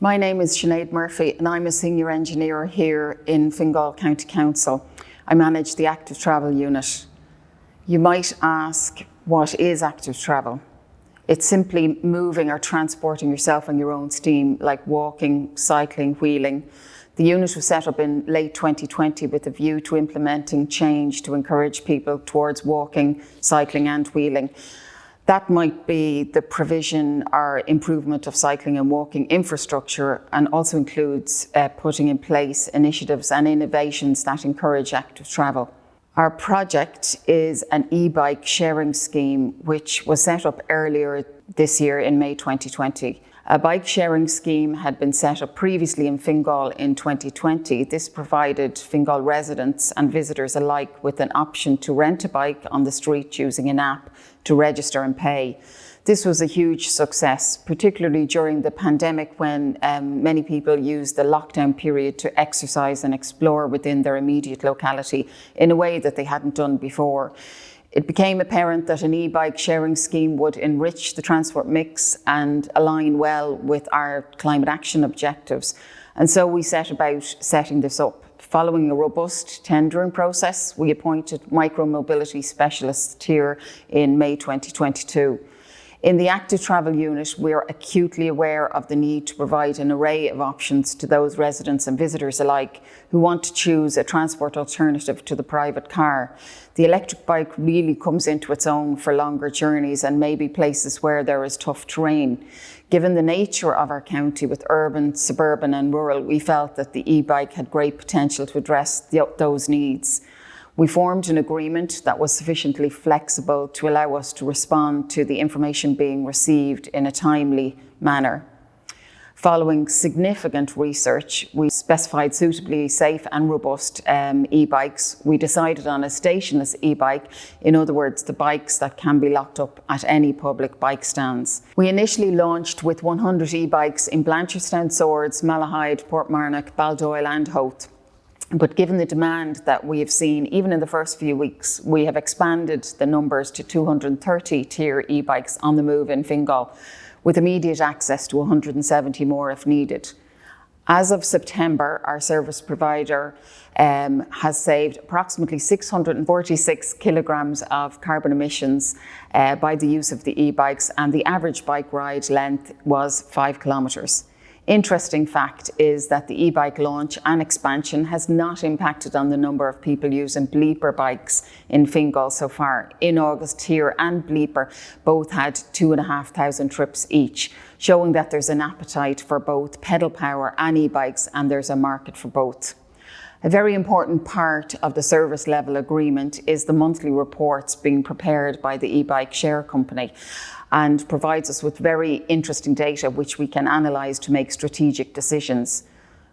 My name is Sinead Murphy and I'm a senior engineer here in Fingal County Council. I manage the active travel unit. You might ask, what is active travel? It's simply moving or transporting yourself on your own steam, like walking, cycling, wheeling. The unit was set up in late 2020 with a view to implementing change to encourage people towards walking, cycling and wheeling. That might be the provision or improvement of cycling and walking infrastructure, and also includes putting in place initiatives and innovations that encourage active travel. Our project is an e-bike sharing scheme which was set up earlier this year in May 2020. A bike sharing scheme had been set up previously in Fingal in 2020. This provided Fingal residents and visitors alike with an option to rent a bike on the street using an app to register and pay. This was a huge success, particularly during the pandemic when many people used the lockdown period to exercise and explore within their immediate locality in a way that they hadn't done before. It became apparent that an e-bike sharing scheme would enrich the transport mix and align well with our climate action objectives. And so we set about setting this up. Following a robust tendering process, we appointed micro-mobility specialists here in May 2022. In the active travel unit, we are acutely aware of the need to provide an array of options to those residents and visitors alike who want to choose a transport alternative to the private car. The electric bike really comes into its own for longer journeys and maybe places where there is tough terrain. Given the nature of our county with urban, suburban and rural, we felt that the e-bike had great potential to address those needs. We formed an agreement that was sufficiently flexible to allow us to respond to the information being received in a timely manner. Following significant research, we specified suitably safe and robust e-bikes. We decided on a stationless e-bike, in other words, the bikes that can be locked up at any public bike stands. We initially launched with 100 e-bikes in Blanchardstown, Swords, Malahide, Portmarnock, Baldoyle and Howth. But given the demand that we have seen, even in the first few weeks, we have expanded the numbers to 230 tier e-bikes on the move in Fingal, with immediate access to 170 more if needed. As of September, our service provider has saved approximately 646 kilograms of carbon emissions by the use of the e-bikes, and the average bike ride length was 5 kilometres. Interesting fact is that the e-bike launch and expansion has not impacted on the number of people using Bleeper bikes in Fingal so far. In August, Tier and Bleeper both had 2,500 trips each, showing that there's an appetite for both pedal power and e-bikes, and there's a market for both. A very important part of the service level agreement is the monthly reports being prepared by the e-bike share company, and provides us with very interesting data which we can analyse to make strategic decisions.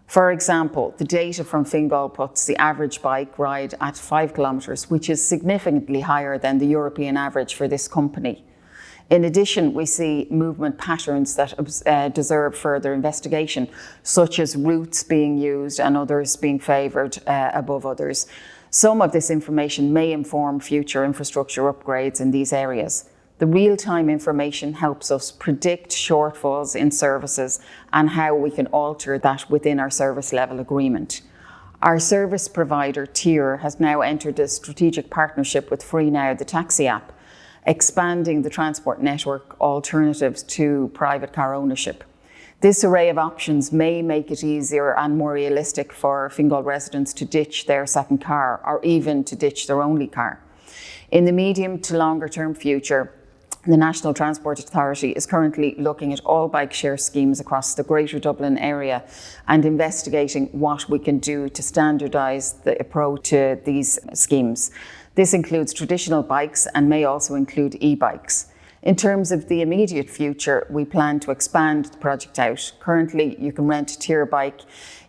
For example, the data from Fingal puts the average bike ride at 5 kilometres, which is significantly higher than the European average for this company. In addition, we see movement patterns that deserve further investigation, such as routes being used and others being favoured above others. Some of this information may inform future infrastructure upgrades in these areas. The real-time information helps us predict shortfalls in services and how we can alter that within our service level agreement. Our service provider, Tier, has now entered a strategic partnership with FreeNow, the taxi app, expanding the transport network alternatives to private car ownership. This array of options may make it easier and more realistic for Fingal residents to ditch their second car or even to ditch their only car. In the medium to longer term future, the National Transport Authority is currently looking at all bike share schemes across the Greater Dublin area and investigating what we can do to standardise the approach to these schemes. This includes traditional bikes and may also include e-bikes. In terms of the immediate future, we plan to expand the project out. Currently, you can rent a tier bike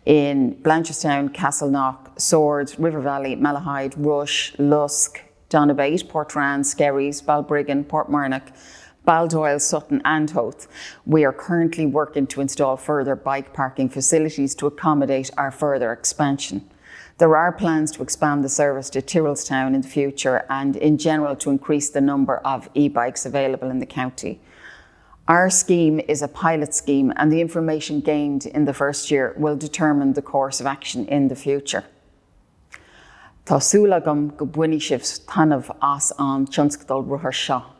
in Blanchardstown, Castleknock, Swords, River Valley, Malahide, Rush, Lusk, Donabate, Portrane, Skerries, Balbriggan, Portmarnock, Baldoyle, Sutton and Howth. We are currently working to install further bike parking facilities to accommodate our further expansion. There are plans to expand the service to Tyrrellstown in the future and in general to increase the number of e-bikes available in the county. Our scheme is a pilot scheme, and the information gained in the first year will determine the course of action in the future. Tá súlagam go buine sibh tanmh as an tionscadal ruthar seo.